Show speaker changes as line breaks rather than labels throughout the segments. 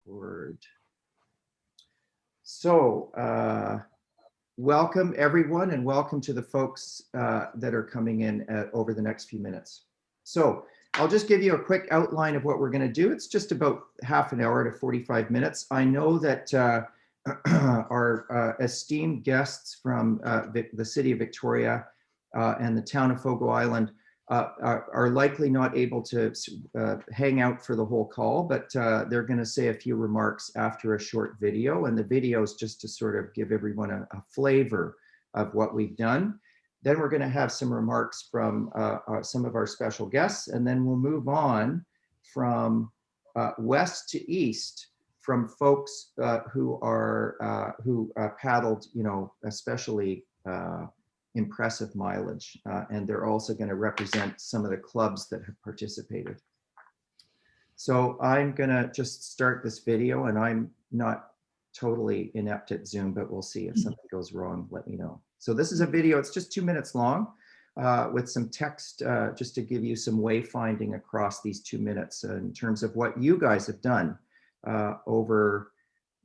Record. So, welcome everyone, and welcome to the folks that are coming in over the next few minutes. So I'll just give you a quick outline of what we're going to do. It's just about half an hour to 45 minutes. I know that our esteemed guests from the city of Victoria and the town of Fogo Island are likely not able to hang out for the whole call, but they're going to say a few remarks after a short video. And the video is just to sort of give everyone a flavor of what we've done. Then we're going to have some remarks from some of our special guests, and then we'll move on from west to east from folks who paddled, especially impressive mileage, and they're also going to represent some of the clubs that have participated. So I'm going to just start this video, and I'm not totally inept at Zoom, but we'll see if something goes wrong. Let me know. So this is a video. It's just 2 minutes long with some text just to give you some wayfinding across these 2 minutes in terms of what you guys have done over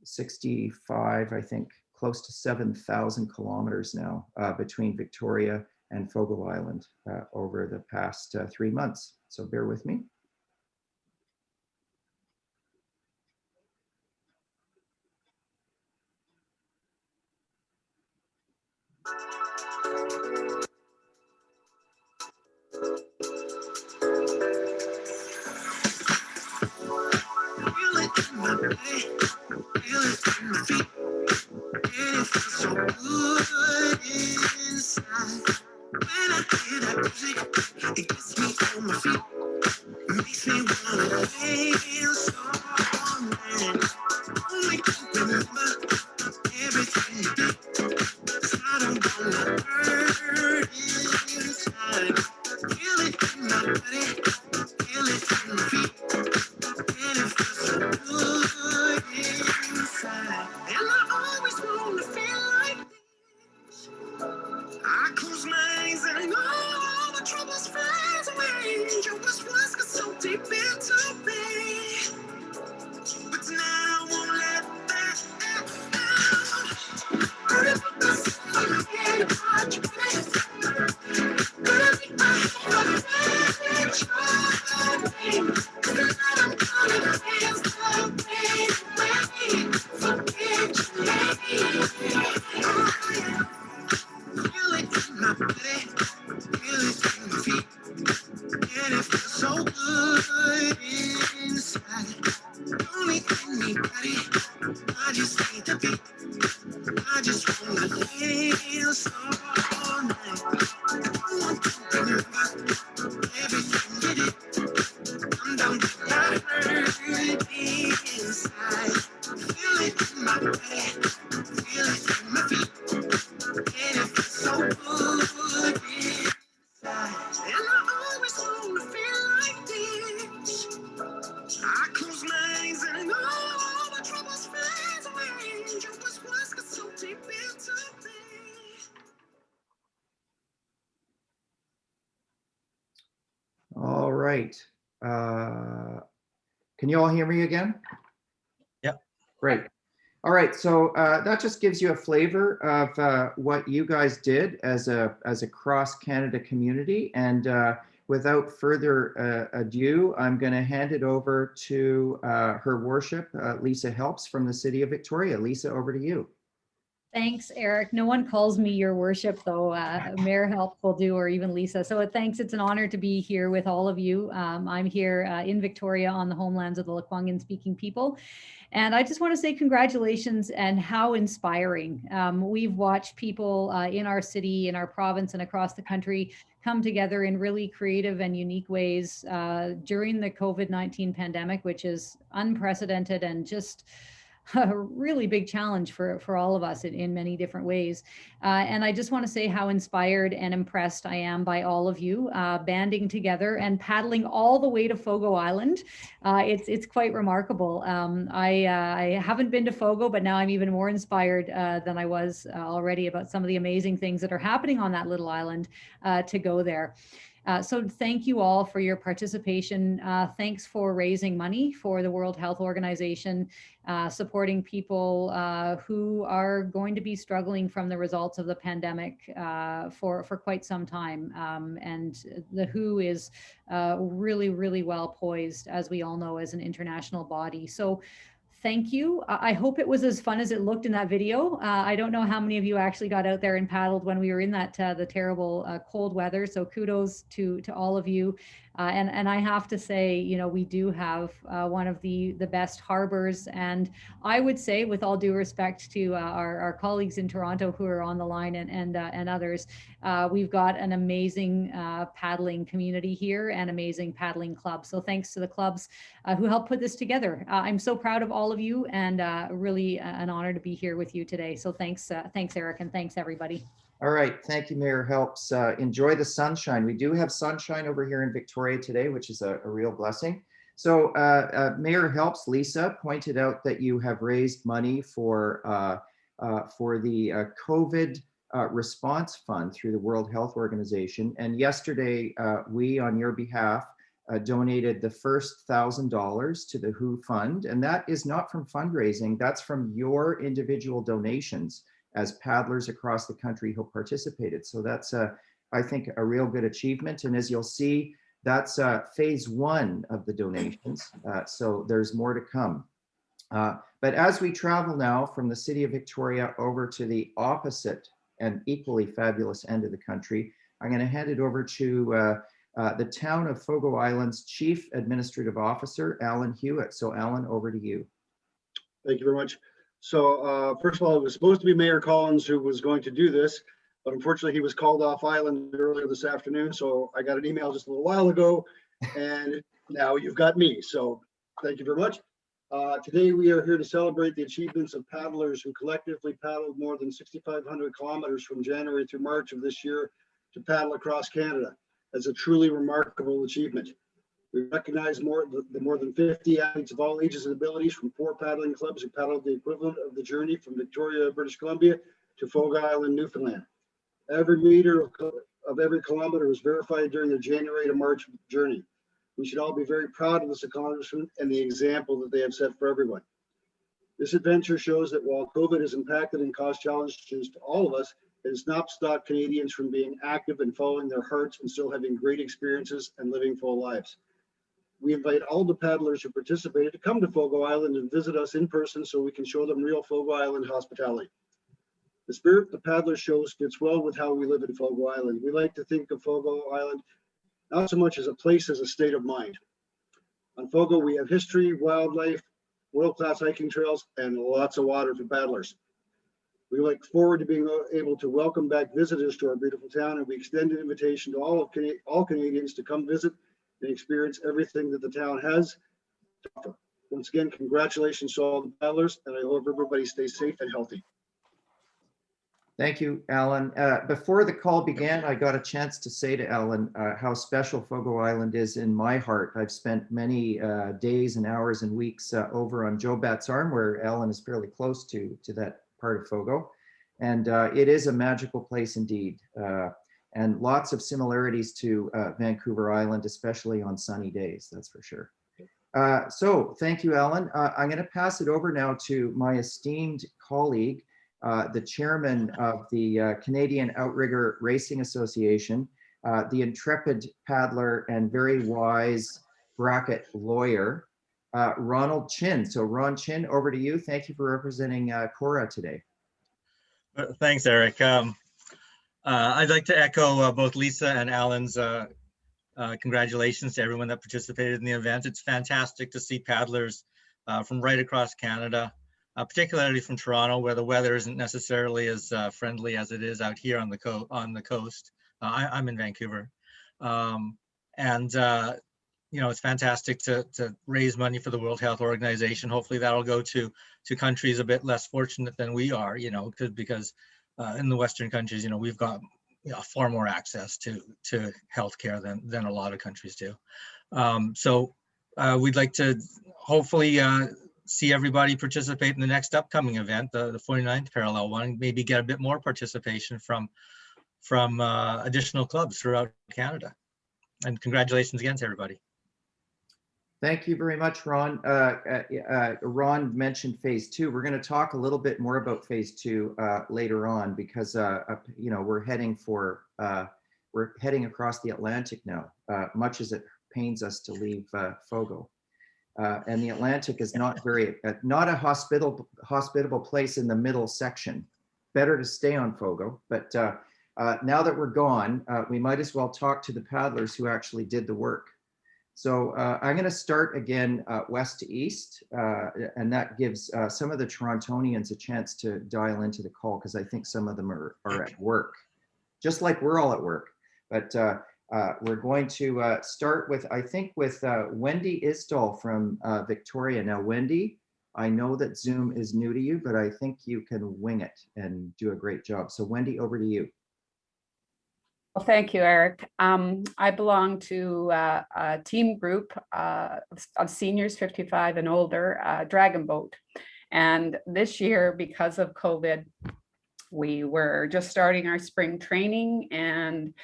65, I think, close to 7,000 kilometers now between Victoria and Fogo Island over the past 3 months. So bear with me. All right. Can you all hear me again?
Yeah.
Great. All right. So that just gives you a flavor of what you guys did as a cross Canada community. And without further ado, I'm going to hand it over to Her Worship, Lisa Helps from the City of Victoria. Lisa, over to you.
Thanks, Eric. No one calls me Your Worship, though. Mayor Help will do, or even Lisa. So thanks. It's an honor to be here with all of you. I'm here in Victoria on the homelands of the Lekwungen speaking people. And I just want to say congratulations and how inspiring. We've watched people in our city, in our province, and across the country come together in really creative and unique ways during the COVID-19 pandemic, which is unprecedented and just a really big challenge for all of us in many different ways. And I just want to say how inspired and impressed I am by all of you banding together and paddling all the way to Fogo Island. It's quite remarkable. I haven't been to Fogo, but now I'm even more inspired than I was already about some of the amazing things that are happening on that little island to go there. So thank you all for your participation. Thanks for raising money for the World Health Organization, supporting people who are going to be struggling from the results of the pandemic for quite some time. And the WHO is really, really well poised, as we all know, as an international body. So thank you. I hope it was as fun as it looked in that video. I don't know how many of you actually got out there and paddled when we were in that the terrible cold weather. So kudos to all of you. And I have to say, you know, we do have one of the best harbors. And I would say, with all due respect to our colleagues in Toronto who are on the line and others, we've got an amazing paddling community here and amazing paddling clubs. So thanks to the clubs who helped put this together. I'm so proud of all of you, and really an honor to be here with you today. So thanks, Eric, and thanks everybody.
All right, thank you, Mayor Helps. Enjoy the sunshine. We do have sunshine over here in Victoria today, which is a real blessing. So Mayor Helps, Lisa, pointed out that you have raised money for the COVID response fund through the World Health Organization. And yesterday, we, on your behalf, donated the first $1,000 to the WHO fund. And that is not from fundraising, that's from your individual donations as paddlers across the country who participated. So that's, I think, a real good achievement. And as you'll see, that's phase one of the donations. So there's more to come. But as we travel now from the city of Victoria over to the opposite and equally fabulous end of the country, I'm going to hand it over to the town of Fogo Island's Chief Administrative Officer, Alan Hewitt. So Alan, over to you.
Thank you very much. So first of all, it was supposed to be Mayor Collins who was going to do this, but unfortunately he was called off island earlier this afternoon. So I got an email just a little while ago, and now you've got me. So thank you very much. Today we are here to celebrate the achievements of paddlers who collectively paddled more than 6,500 kilometers from January through March of this year to paddle across Canada. As a truly remarkable achievement. We recognize the more than 50 athletes of all ages and abilities from 4 paddling clubs who paddled the equivalent of the journey from Victoria, British Columbia to Fogo Island, Newfoundland. Every meter of every kilometer was verified during the January to March journey. We should all be very proud of this accomplishment and the example that they have set for everyone. This adventure shows that while COVID has impacted and caused challenges to all of us, it has not stopped Canadians from being active and following their hearts and still having great experiences and living full lives. We invite all the paddlers who participated to come to Fogo Island and visit us in person so we can show them real Fogo Island hospitality. The spirit the paddler shows fits well with how we live in Fogo Island. We like to think of Fogo Island not so much as a place as a state of mind. On Fogo, we have history, wildlife, world-class hiking trails, and lots of water for paddlers. We look forward to being able to welcome back visitors to our beautiful town, and we extend an invitation to all Canadians to come visit and experience everything that the town has to offer. Once again, congratulations to all the paddlers, and I hope everybody stays safe and healthy.
Thank you, Alan. Before the call began, I got a chance to say to Alan how special Fogo Island is in my heart. I've spent many days and hours and weeks over on Joe Bat's Arm, where Alan is fairly close to that part of Fogo. And it is a magical place indeed. And lots of similarities to Vancouver Island, especially on sunny days, that's for sure. So thank you, Alan. I'm going to pass it over now to my esteemed colleague, the chairman of the Canadian Outrigger Racing Association, the intrepid paddler and very wise bracket lawyer, Ronald Chin. So Ron Chin, over to you. Thank you for representing Cora today.
Thanks, Eric. I'd like to echo both Lisa and Alan's congratulations to everyone that participated in the event. It's fantastic to see paddlers from right across Canada, particularly from Toronto, where the weather isn't necessarily as friendly as it is out here on the coast. I'm in Vancouver. You know, it's fantastic to raise money for the World Health Organization. Hopefully that'll go to countries a bit less fortunate than we are, you know, because in the Western countries, you know, we've got far more access to healthcare than a lot of countries do. So we'd like to hopefully see everybody participate in the next upcoming event, the 49th parallel one, maybe get a bit more participation from additional clubs throughout Canada. And congratulations again to everybody.
Thank you very much, Ron. Ron mentioned phase 2. We're going to talk a little bit more about phase 2 later on, because you know, we're heading across the Atlantic now, much as it pains us to leave Fogo. And the Atlantic is not a hospitable place in the middle section. Better to stay on Fogo. But now that we're gone, we might as well talk to the paddlers who actually did the work. So I'm going to start again west to east, and that gives some of the Torontonians a chance to dial into the call, because I think some of them are at work, just like we're all at work. But we're going to start with, I think, with Wendy Isdall from Victoria. Now, Wendy, I know that Zoom is new to you, but I think you can wing it and do a great job. So Wendy, over to you.
Well, thank you, Eric. I belong to a team group of seniors 55 and older, Dragon Boat. And this year, because of COVID, we were just starting our spring training and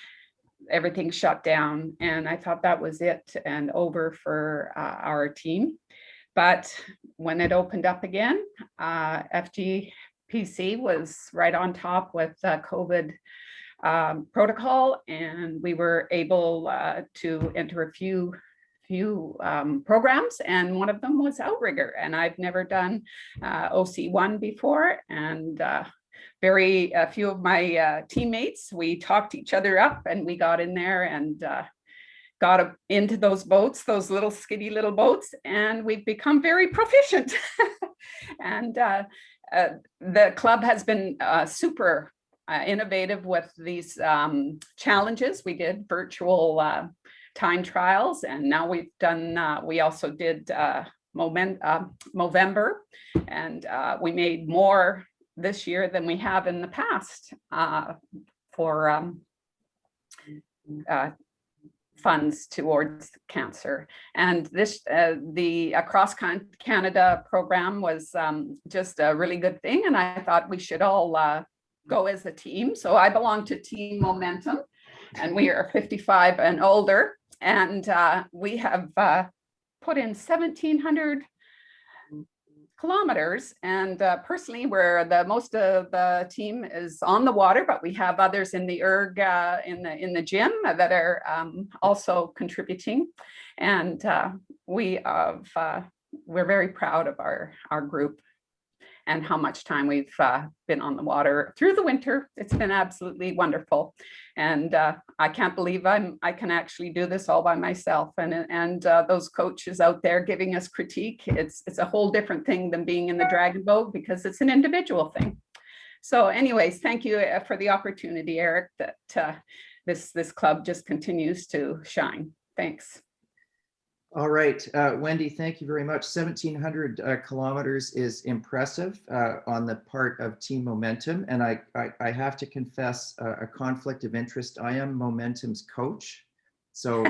everything shut down. And I thought that was it and over for our team. But when it opened up again, FGPC was right on top with COVID protocol, and we were able to enter a few programs, and one of them was Outrigger, and I've never done OC1 before, and very few of my teammates, we talked each other up and we got in there and got into those boats, those little skiddy little boats, and we've become very proficient. And the club has been super innovative with these challenges. We did virtual time trials, and now we've done, we also did Movember, and we made more this year than we have in the past for funds towards cancer. And this, the Across Canada program was just a really good thing, and I thought we should all go as a team. So I belong to Team Momentum, and we are 55 and older, and we have put in 1,700 kilometers, and personally we're most of the team is on the water, but we have others in the ERG in the gym that are also contributing, and we're very proud of our group and how much time we've been on the water through the winter. It's been absolutely wonderful. And I can't believe I can actually do this all by myself. And those coaches out there giving us critique, it's a whole different thing than being in the Dragon Boat, because it's an individual thing. So anyways, thank you for the opportunity, Eric, that this club just continues to shine. Thanks.
All right, Wendy, thank you very much. 1,700 kilometers is impressive on the part of Team Momentum. And I have to confess a conflict of interest. I am Momentum's coach. So,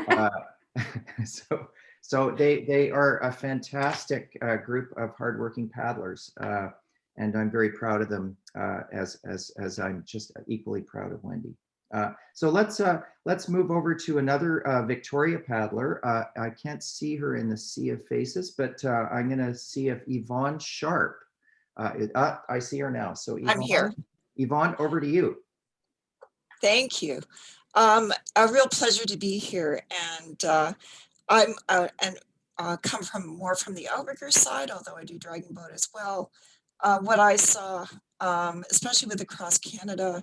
so they are a fantastic group of hardworking paddlers. And I'm very proud of them, as I'm just equally proud of Wendy. So let's move over to another Victoria paddler. I can't see her in the sea of faces, but I'm going to see if Yvonne Sharp. I see her now. So Yvonne,
I'm here.
Yvonne, over to you.
Thank you. A real pleasure to be here, and I'm come more from the outrigger side, although I do Dragon Boat as well. What I saw, especially with the Cross Canada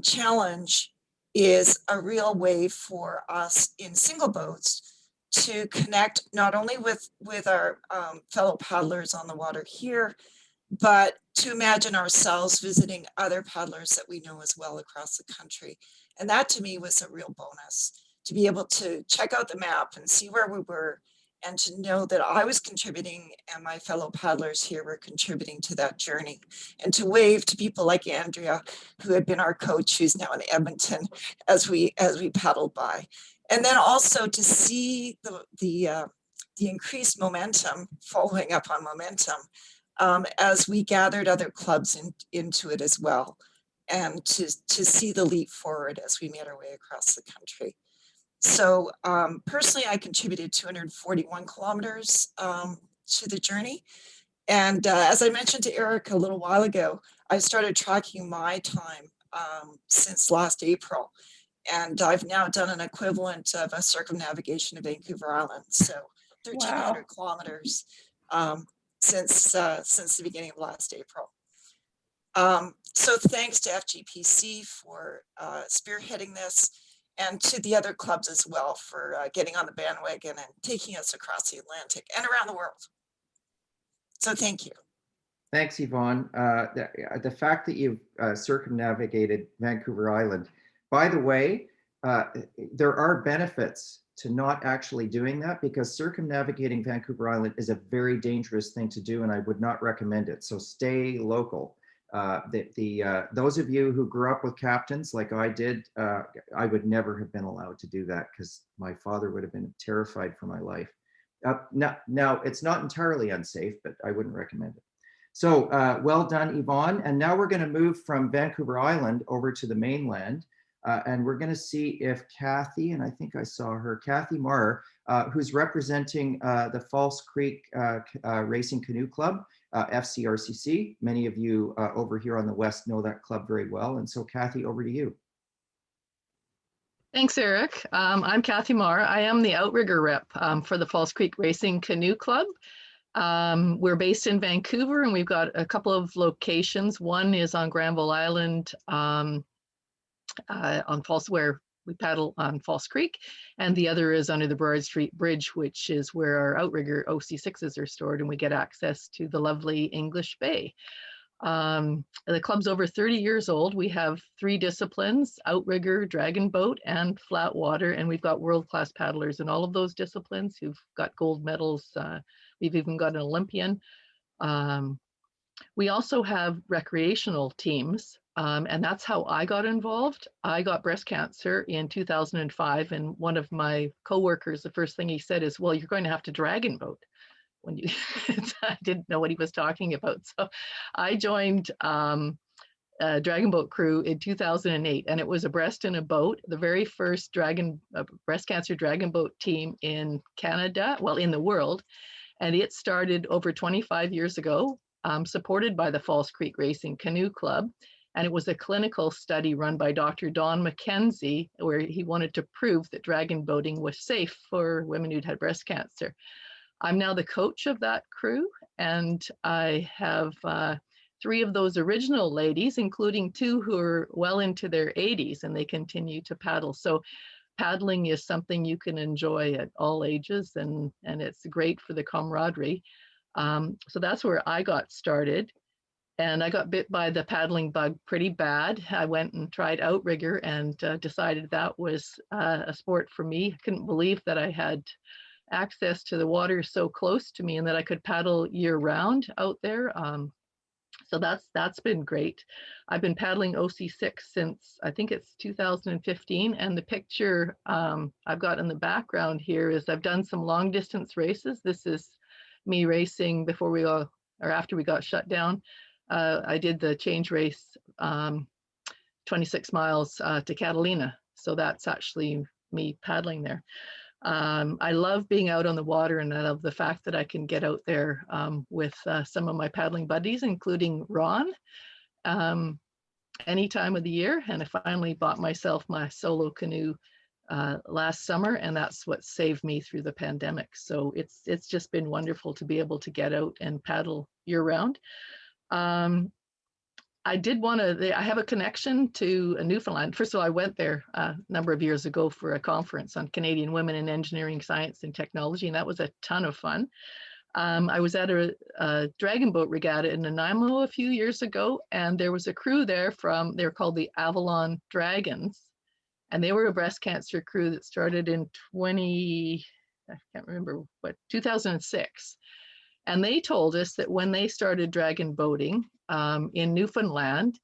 challenge, is a real way for us in single boats to connect not only with our fellow paddlers on the water here, but to imagine ourselves visiting other paddlers that we know as well across the country. And that to me was a real bonus, to be able to check out the map and see where we were, and to know that I was contributing and my fellow paddlers here were contributing to that journey, and to wave to people like Andrea, who had been our coach, who's now in Edmonton, as we paddled by. And then also to see the increased momentum, following up on momentum, as we gathered other clubs into it as well, and to see the leap forward as we made our way across the country. So personally, I contributed 241 kilometers to the journey. And as I mentioned to Eric a little while ago, I started tracking my time since last April. And I've now done an equivalent of a circumnavigation of Vancouver Island. So 1,300 kilometers since the beginning of last April. So thanks to FGPC for spearheading this, and to the other clubs as well for getting on the bandwagon and taking us across the Atlantic and around the world. So thank you.
Thanks, Yvonne. The fact that you've circumnavigated Vancouver Island, by the way, there are benefits to not actually doing that, because circumnavigating Vancouver Island is a very dangerous thing to do, and I would not recommend it. So stay local. Those of you who grew up with captains like I did, I would never have been allowed to do that, because my father would have been terrified for my life. Now, it's not entirely unsafe, but I wouldn't recommend it. So well done, Yvonne. And now we're going to move from Vancouver Island over to the mainland. And we're going to see if Kathy, and I think I saw her, Kathy Marr, who's representing the False Creek Racing Canoe Club, FCRCC. Many of you over here on the West know that club very well. And so Kathy, over to you.
Thanks, Eric. I'm Kathy Marr. I am the outrigger rep for the False Creek Racing Canoe Club. We're based in Vancouver, and we've got a couple of locations. One is on Granville Island on False, where we paddle on False Creek, and the other is under the Broad Street Bridge, which is where our outrigger OC6s are stored, and we get access to the lovely English Bay. The club's over 30 years old. We have 3 disciplines: outrigger, dragon boat, and flat water, and we've got world-class paddlers in all of those disciplines who've got gold medals. We've even got an Olympian. We also have recreational teams, and that's how I got involved. I got breast cancer in 2005, and one of my coworkers, the first thing he said is, well, you're going to have to dragon boat. When you, I didn't know what he was talking about. So I joined a dragon boat crew in 2008, and it was a breast in a boat, the very first breast cancer dragon boat team in Canada, well, in the world. And it started over 25 years ago, supported by the False Creek Racing Canoe Club. And it was a clinical study run by Dr. Don McKenzie, where he wanted to prove that dragon boating was safe for women who'd had breast cancer. I'm now the coach of that crew, and I have 3 of those original ladies, including 2 who are well into their 80s, and they continue to paddle. So paddling is something you can enjoy at all ages, and it's great for the camaraderie. So that's where I got started. And I got bit by the paddling bug pretty bad. I went and tried outrigger and decided that was a sport for me. I couldn't believe that I had access to the water so close to me and that I could paddle year round out there. So that's been great. I've been paddling OC6 since, I think it's 2015. And the picture I've got in the background here is I've done some long distance races. This is me racing before we all, or after we got shut down. I did the change race 26 miles to Catalina. So that's actually me paddling there. I love being out on the water, and I love the fact that I can get out there with some of my paddling buddies, including Ron, any time of the year. And I finally bought myself my solo canoe last summer, and that's what saved me through the pandemic. So it's just been wonderful to be able to get out and paddle year round. I have a connection to Newfoundland. First of all, I went there a number of years ago for a conference on Canadian women in engineering, science, and technology, and that was a ton of fun. I was at a dragon boat regatta in Nanaimo a few years ago, and there was a crew there they're called the Avalon Dragons, and they were a breast cancer crew that started in 2006. And they told us that when they started dragon boating in Newfoundland,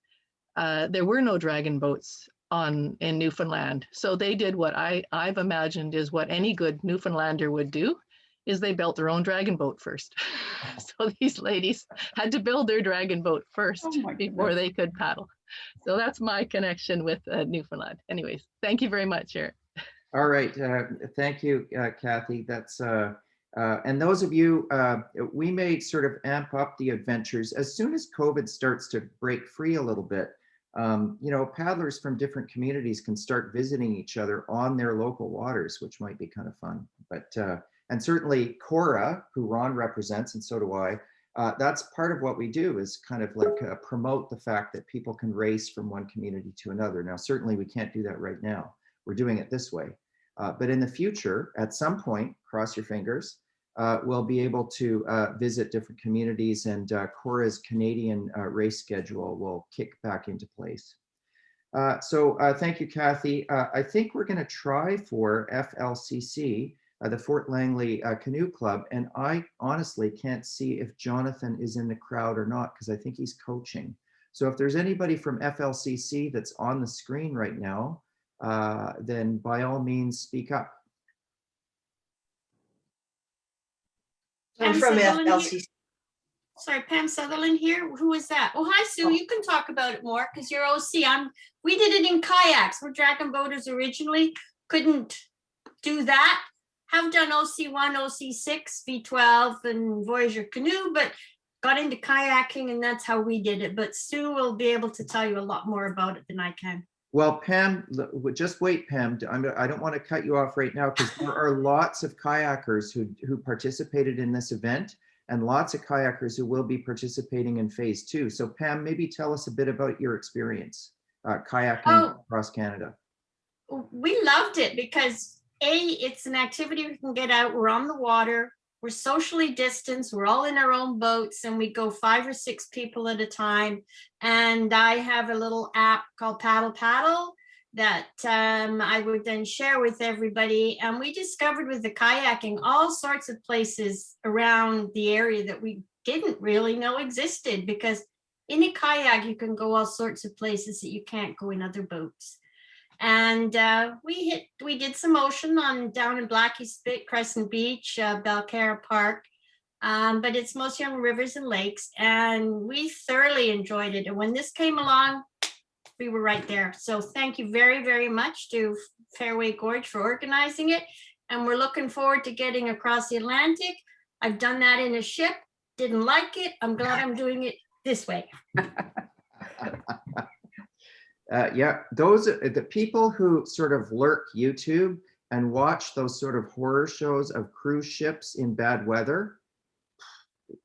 there were no dragon boats in Newfoundland. So they did what I've imagined is what any good Newfoundlander would do, is they built their own dragon boat first. So these ladies had to build their dragon boat first before they could paddle. So that's my connection with Newfoundland. Anyways, thank you very much, Eric.
All right. Thank you, Kathy. That's and those of you, we may sort of amp up the adventures as soon as COVID starts to break free a little bit. You know, paddlers from different communities can start visiting each other on their local waters, which might be kind of fun. But and certainly Cora, who Ron represents, and so do I. That's part of what we do, is kind of like promote the fact that people can race from one community to another. Now, certainly we can't do that right now. We're doing it this way. But in the future, at some point, cross your fingers, we'll be able to visit different communities, and Cora's Canadian race schedule will kick back into place. So thank you, Kathy. I think we're going to try for FLCC, the Fort Langley Canoe Club, and I honestly can't see if Jonathan is in the crowd or not, because I think he's coaching. So if there's anybody from FLCC that's on the screen right now, then by all means speak up.
I'm
Pam
from
Sutherland
FLCC.
here. Sorry, Pam Sutherland here. Who is that? Oh, hi, Sue. You can talk about it more because you're OC. We did it in kayaks. We're dragon boaters originally. Couldn't do that. Have done OC1, OC6, V12, and Voyager canoe, but got into kayaking, and that's how we did it. But Sue will be able to tell you a lot more about it than I can.
Well, Pam, just wait, Pam. I don't want to cut you off right now, because there are lots of kayakers who participated in this event, and lots of kayakers who will be participating in phase 2. So Pam, maybe tell us a bit about your experience kayaking across Canada.
We loved it because it's an activity we can get out. We're on the water. We're socially distanced. We're all in our own boats, and we go 5 or 6 people at a time. And I have a little app called Paddle Paddle that I would then share with everybody. And we discovered with the kayaking all sorts of places around the area that we didn't really know existed, because in a kayak, you can go all sorts of places that you can't go in other boats. And we did some ocean down in Blackie Spit, Crescent Beach, Belcara Park, but it's mostly on rivers and lakes, and we thoroughly enjoyed it. And when this came along, we were right there. So thank you very, very much to Fairway Gorge for organizing it. And we're looking forward to getting across the Atlantic. I've done that in a ship, didn't like it. I'm glad I'm doing it this way.
Yeah, those are the people who sort of lurk YouTube and watch those sort of horror shows of cruise ships in bad weather.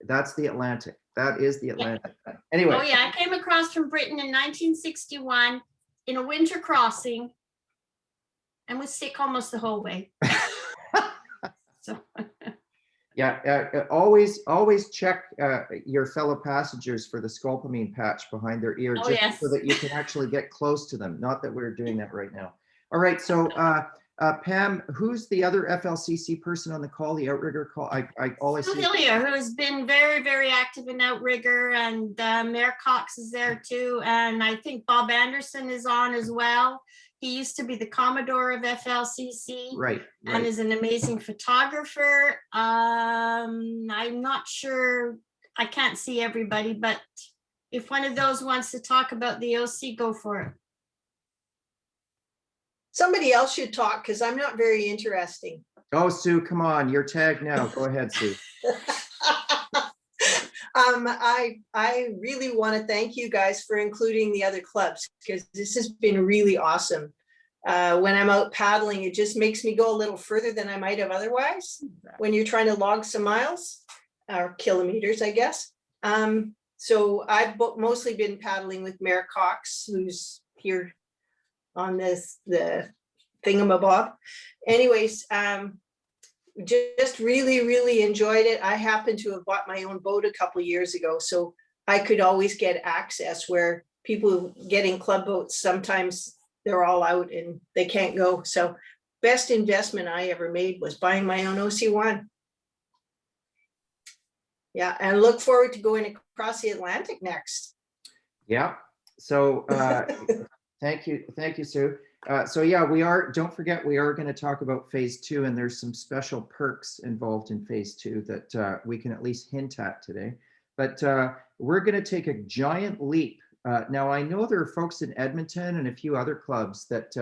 That's the Atlantic. That is the Atlantic. Yeah. Anyway.
Oh yeah, I came across from Britain in 1961 in a winter crossing and was sick almost the whole way. So.
Yeah, always check your fellow passengers for the scopolamine patch behind their ear,
oh,
just
yes.
so that you can actually get close to them. Not that we're doing that right now. All right, so Pam, who's the other FLCC person on the call, the Outrigger call? I always see
Hillier, who has been very, very active in Outrigger, and Mayor Cox is there too. And I think Bob Anderson is on as well. He used to be the Commodore of FLCC,
right.
And is an amazing photographer. I'm not sure, I can't see everybody, but if one of those wants to talk about the OC, go for it.
Somebody else should talk, because I'm not very interesting.
Oh, Sue, come on, you're tagged now. Go ahead, Sue.
I really want to thank you guys for including the other clubs, because this has been really awesome. When I'm out paddling, it just makes me go a little further than I might have otherwise when you're trying to log some miles or kilometers, I guess. So I've mostly been paddling with Mayor Cox, who's here on the thingamabob. Anyways, just really, really enjoyed it. I happen to have bought my own boat a couple of years ago, so I could always get access where people getting club boats, sometimes they're all out and they can't go. So best investment I ever made was buying my own OC1. Yeah, and look forward to going across the Atlantic next.
Yeah, so thank you, Sue. So yeah, don't forget, we are going to talk about phase 2, and there's some special perks involved in phase 2 that we can at least hint at today. But we're going to take a giant leap. Now, I know there are folks in Edmonton and a few other clubs that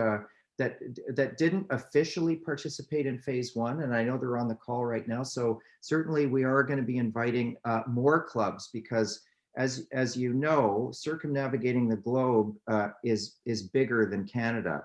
that didn't officially participate in phase one, and I know they're on the call right now. So certainly we are going to be inviting more clubs, because as you know, circumnavigating the globe is bigger than Canada,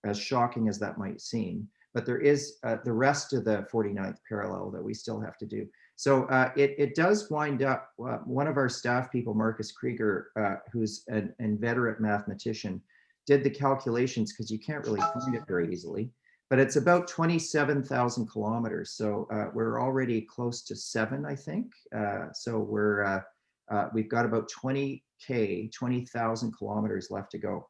as shocking as that might seem. But there is the rest of the 49th parallel that we still have to do. So it does wind up, one of our staff people, Marcus Krieger, who's an inveterate mathematician, did the calculations, because you can't really find it very easily, but it's about 27,000 kilometers. So we're already close to 7, I think. So we've got about 20,000 kilometers left to go.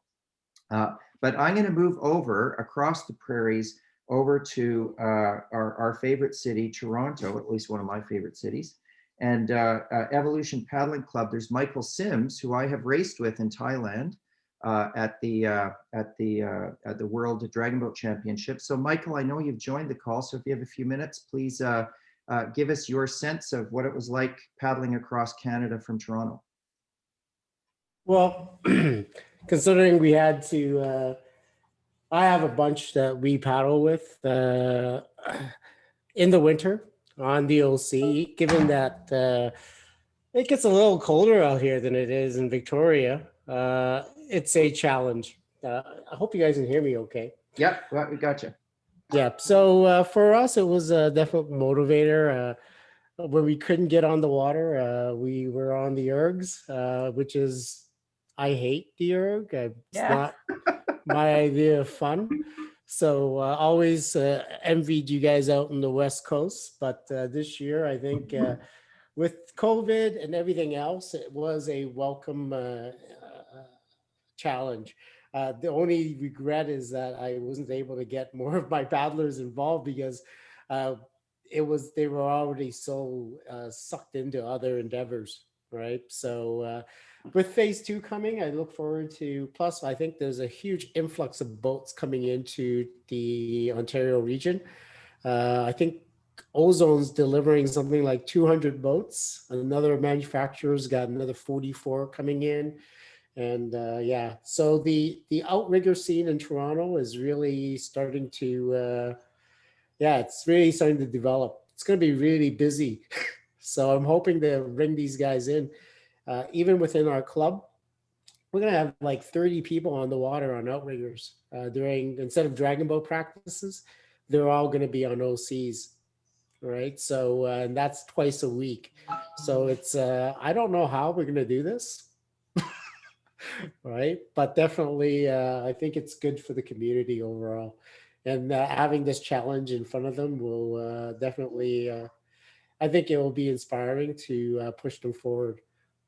But I'm going to move over across the prairies over to our favorite city, Toronto, at least one of my favorite cities. And Evolution Paddling Club, there's Michael Sims, who I have raced with in Thailand at the World Dragon Boat Championship. So Michael, I know you've joined the call, so if you have a few minutes, please give us your sense of what it was like paddling across Canada from Toronto.
Well, considering we had to, I have a bunch that we paddle with in the winter on the OC, given that it gets a little colder out here than it is in Victoria. It's a challenge. I hope you guys can hear me okay.
Yep, well, we got you.
Yeah, so for us, it was a definite motivator. When we couldn't get on the water, we were on the ERGs, which is, I hate the ERG. It's not my idea of fun. So always envied you guys out on the West Coast. But this year, I think with COVID and everything else, it was a welcome challenge. The only regret is that I wasn't able to get more of my paddlers involved, because they were already so sucked into other endeavors, right? So with phase 2 coming, I look forward to, plus I think there's a huge influx of boats coming into the Ontario region. I think Ozone's delivering something like 200 boats. Another manufacturer's got another 44 coming in. And yeah, so the outrigger scene in Toronto is really starting to, it's really starting to develop. It's going to be really busy. So I'm hoping to bring these guys in. Even within our club, we're going to have like 30 people on the water on outriggers instead of dragon boat practices, they're all going to be on OCs, right? So and that's twice a week. So it's, I don't know how we're going to do this. Right, but definitely I think it's good for the community overall, and having this challenge in front of them will definitely I think it will be inspiring to push them forward.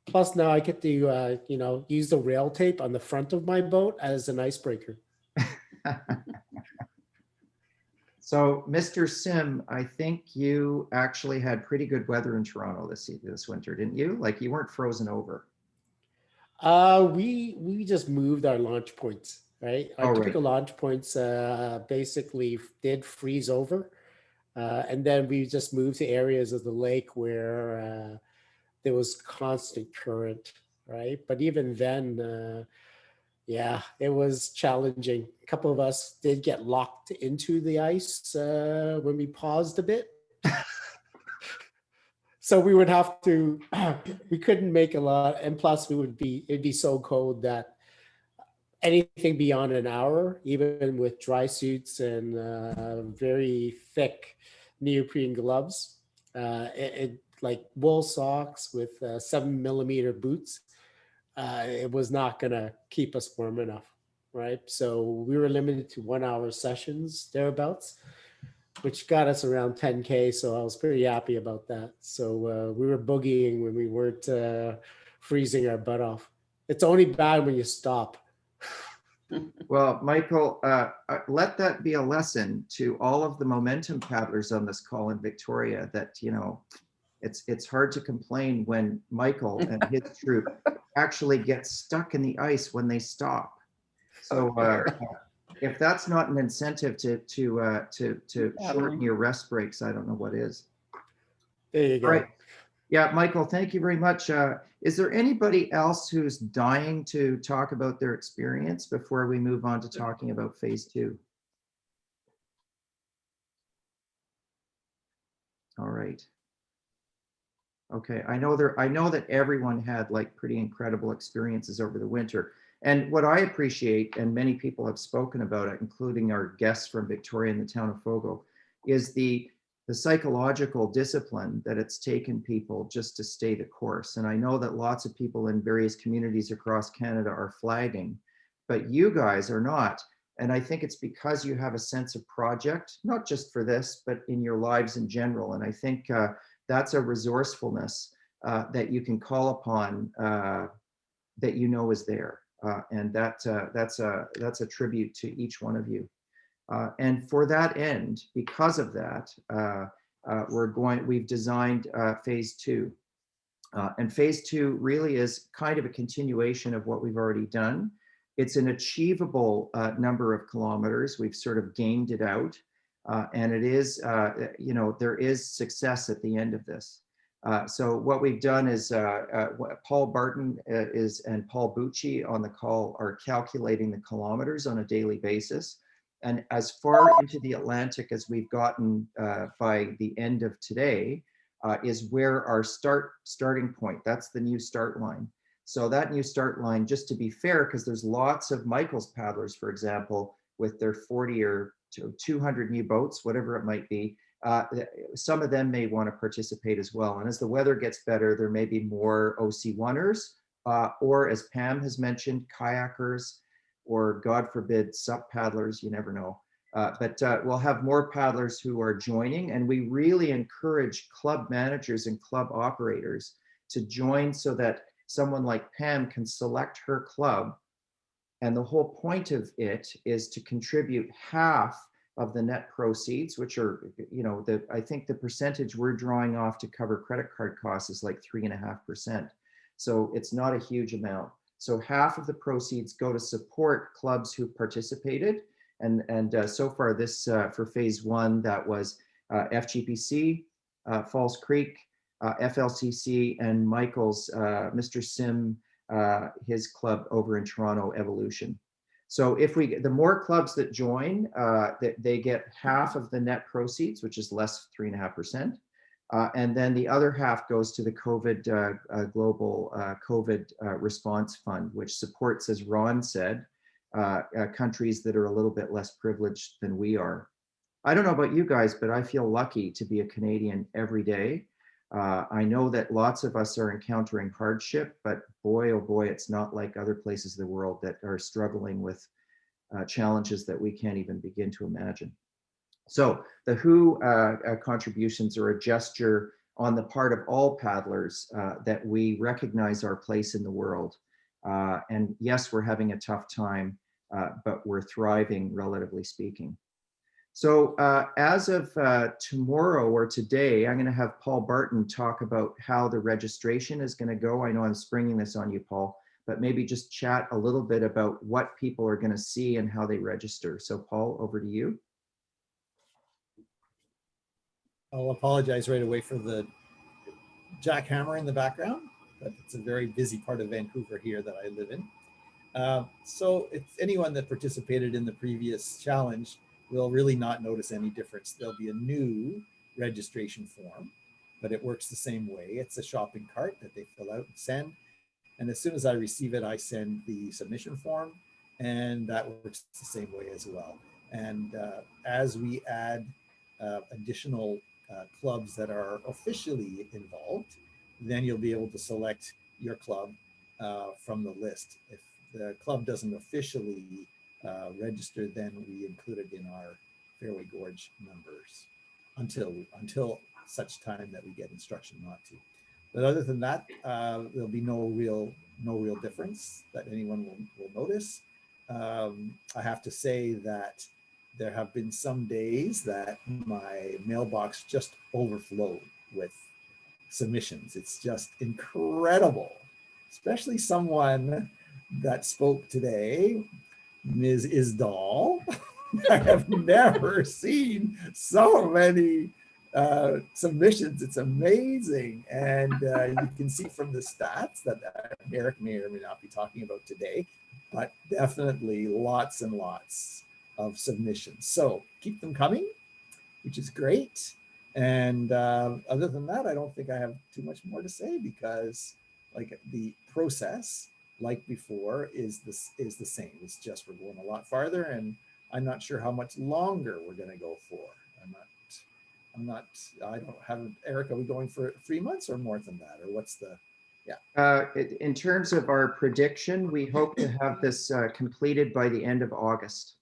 Plus now I get to use the rail tape on the front of my boat as an icebreaker.
So Mr. Sim, I think you actually had pretty good weather in Toronto this winter, didn't you? Like, you weren't frozen over.
We just moved our launch points, right? Our typical launch points basically did freeze over. And then we just moved to areas of the lake where there was constant current, right? But even then, yeah, it was challenging. A couple of us did get locked into the ice when we paused a bit. So we would have to, we couldn't make a lot. And plus it'd be so cold that anything beyond an hour, even with dry suits and very thick neoprene gloves, like wool socks with 7mm boots, it was not gonna keep us warm enough, right? So we were limited to 1 hour sessions thereabouts, which got us around 10K. So I was pretty happy about that. So we were boogieing when we weren't freezing our butt off. It's only bad when you stop.
Well, Michael, let that be a lesson to all of the momentum paddlers on this call in Victoria that, it's hard to complain when Michael and his troop actually get stuck in the ice when they stop. So if that's not an incentive to shorten your rest breaks, I don't know what is.
There you go.
All right. Yeah, Michael, thank you very much. Is there anybody else who's dying to talk about their experience before we move on to talking about phase 2? All right. Okay, I know that everyone had like pretty incredible experiences over the winter. And what I appreciate, and many people have spoken about it, including our guests from Victoria and the town of Fogo, is the psychological discipline that it's taken people just to stay the course. And I know that lots of people in various communities across Canada are flagging, but you guys are not. And I think it's because you have a sense of project, not just for this, but in your lives in general. And I think that's a resourcefulness that you can call upon that you know is there. And that's a tribute to each one of you. And for that end, because of that, we've designed phase 2. And phase 2 really is kind of a continuation of what we've already done. It's an achievable number of kilometers. We've sort of gamed it out. And it is, there is success at the end of this. So what we've done is Paul Barton and Paul Bucci on the call are calculating the kilometers on a daily basis. And as far into the Atlantic as we've gotten by the end of today is where our starting point, that's the new start line. So that new start line, just to be fair, because there's lots of Michael's paddlers, for example, with their 40 or 200 new boats, whatever it might be, some of them may want to participate as well. And as the weather gets better, there may be more OC1ers, or as Pam has mentioned, kayakers, or God forbid, sup paddlers, you never know. But we'll have more paddlers who are joining, and we really encourage club managers and club operators to join so that someone like Pam can select her club. And the whole point of it is to contribute half of the net proceeds, which are, I think the percentage we're drawing off to cover credit card costs is like 3.5%. So it's not a huge amount. So half of the proceeds go to support clubs who participated. And so far this, for phase 1, that was FGPC, Falls Creek, FLCC, and Michael's, Mr. Sim, his club over in Toronto, Evolution. So if the more clubs that join, they get half of the net proceeds, which is less 3.5%. And then the other half goes to the COVID global COVID response fund, which supports, as Ron said, countries that are a little bit less privileged than we are. I don't know about you guys, but I feel lucky to be a Canadian every day. I know that lots of us are encountering hardship, but boy, oh boy, it's not like other places of the world that are struggling with challenges that we can't even begin to imagine. So the WHO contributions are a gesture on the part of all paddlers that we recognize our place in the world. And yes, we're having a tough time, but we're thriving, relatively speaking. So as of tomorrow or today, I'm going to have Paul Barton talk about how the registration is going to go. I know I'm springing this on you, Paul, but maybe just chat a little bit about what people are going to see and how they register. So Paul, over to you.
I'll apologize right away for the jackhammer in the background, but it's a very busy part of Vancouver here that I live in. So if anyone that participated in the previous challenge will really not notice any difference. There'll be a new registration form, but it works the same way. It's a shopping cart that they fill out and send. And as soon as I receive it, I send the submission form, and that works the same way as well. And as we add additional clubs that are officially involved, then you'll be able to select your club from the list. If the club doesn't officially register, then we include it in our Fairway Gorge numbers until such time that we get instruction not to. But other than that, there'll be no real difference that anyone will notice. I have to say that there have been some days that my mailbox just overflowed with submissions. It's just incredible, especially someone that spoke today, Ms. Isdall. I have never seen so many submissions. It's amazing. And you can see from the stats that Eric may or may not be talking about today, but definitely lots and lots of submissions. So keep them coming, which is great. And other than that, I don't think I have too much more to say, because like the process, like before, is the same. It's just we're going a lot farther, and I'm not sure how much longer we're going to go for. I don't have, Eric, are we going for 3 months or more than that? Or what's the,
In terms of our prediction, we hope to have this completed by the end of August.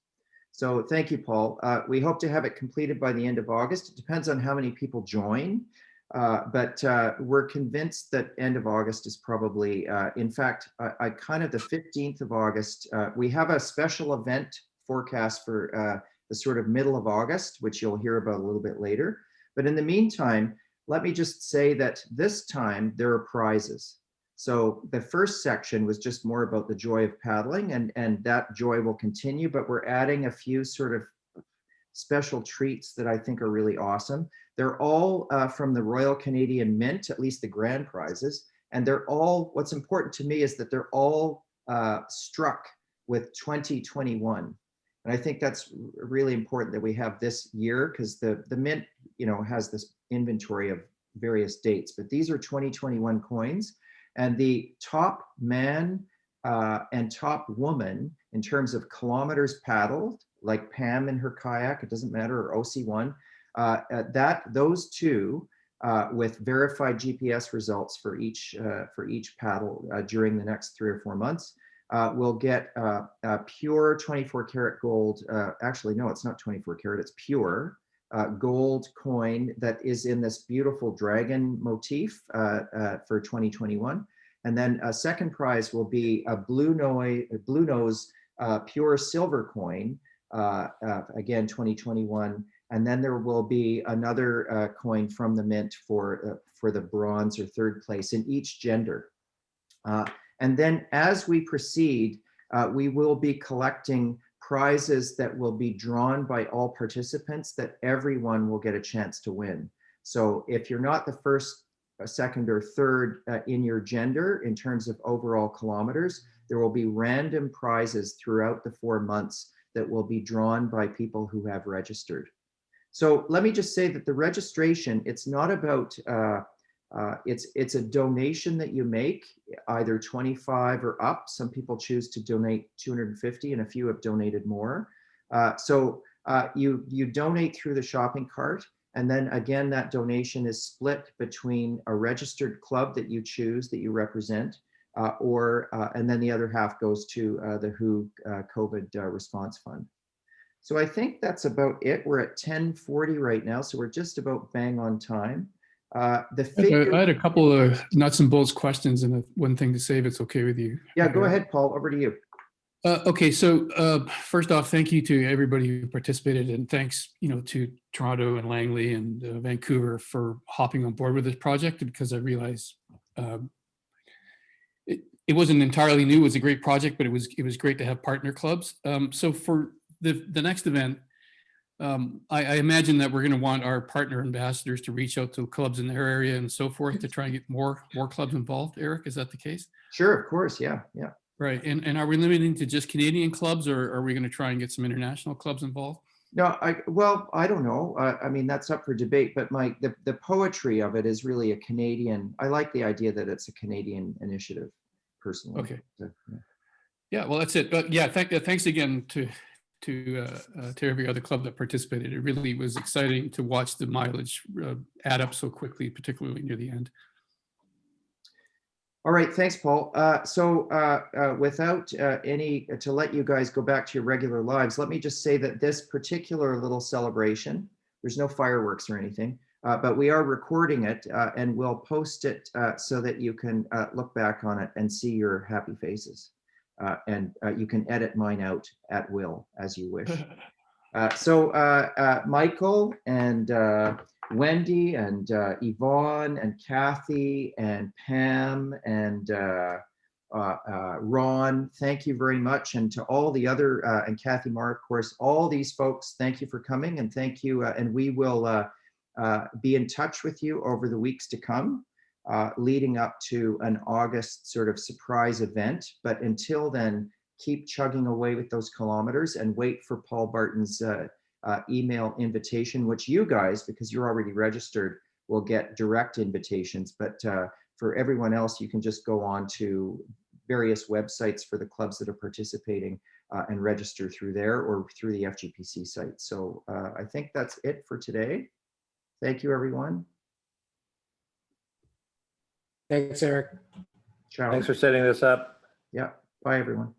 So thank you, Paul. We hope to have it completed by the end of August. It depends on how many people join, but we're convinced that end of August is probably, in fact, I kind of the 15th of August, we have a special event forecast for the sort of middle of August, which you'll hear about a little bit later. But in the meantime, let me just say that this time there are prizes. So the first section was just more about the joy of paddling, and that joy will continue, but we're adding a few sort of special treats that I think are really awesome. They're all from the Royal Canadian Mint, at least the grand prizes. And they're all, what's important to me is that they're all struck with 2021. And I think that's really important that we have this year, because the Mint, has this inventory of various dates, but these are 2021 coins. And the top man and top woman in terms of kilometers paddled, like Pam in her kayak, it doesn't matter, or OC1, those two with verified GPS results for each paddle during the next 3 or 4 months will get a pure 24 karat gold. Actually, no, it's not 24 karat, it's pure gold coin that is in this beautiful dragon motif for 2021. And then a second prize will be a blue nose pure silver coin, again 2021. And then there will be another coin from the Mint for the bronze or third place in each gender. And then as we proceed, we will be collecting prizes that will be drawn by all participants that everyone will get a chance to win. So if you're not the first, second, or third in your gender in terms of overall kilometers, there will be random prizes throughout the 4 months that will be drawn by people who have registered. So let me just say that the registration, it's not about, it's a donation that you make, either 25 or up. Some people choose to donate 250 and a few have donated more. So you donate through the shopping cart. And then again, that donation is split between a registered club that you choose, that you represent, and then the other half goes to the WHO COVID response fund. So I think that's about it. We're at 10:40 right now, so we're just about bang on time. I
had a couple of nuts and bolts questions and one thing to say, if it's okay with you.
Yeah, go ahead, Paul, over to you.
Okay, so first off, thank you to everybody who participated, and thanks, to Toronto and Langley and Vancouver for hopping on board with this project, because I realize it wasn't entirely new. It was a great project, but it was great to have partner clubs. So for the next event, I imagine that we're going to want our partner ambassadors to reach out to clubs in their area and so forth to try and get more clubs involved. Eric, is that the case?
Sure, of course, yeah.
Right, and are we limiting to just Canadian clubs, or are we going to try and get some international clubs involved?
No, I don't know. I mean, that's up for debate, but the poetry of it is really a Canadian. I like the idea that it's a Canadian initiative, personally.
Okay.
So,
yeah, well, that's it. But yeah, thanks again to every other club that participated. It really was exciting to watch the mileage add up so quickly, particularly near the end.
All right, thanks, Paul. Without to let you guys go back to your regular lives, let me just say that this particular little celebration, there's no fireworks or anything, but we are recording it and we'll post it so that you can look back on it and see your happy faces. And you can edit mine out at will, as you wish. Michael and Wendy and Yvonne and Kathy and Pam and Ron, thank you very much. And to all the other, and Kathy Marr, of course, all these folks, thank you for coming, and thank you. And we will be in touch with you over the weeks to come, leading up to an August sort of surprise event. But until then, keep chugging away with those kilometers and wait for Paul Barton's email invitation, which you guys, because you're already registered, will get direct invitations. But for everyone else, you can just go on to various websites for the clubs that are participating and register through there or through the FGPC site. So I think that's it for today. Thank you, everyone.
Thanks, Eric.
Ciao.
Thanks for setting this up.
Yeah. Bye, everyone.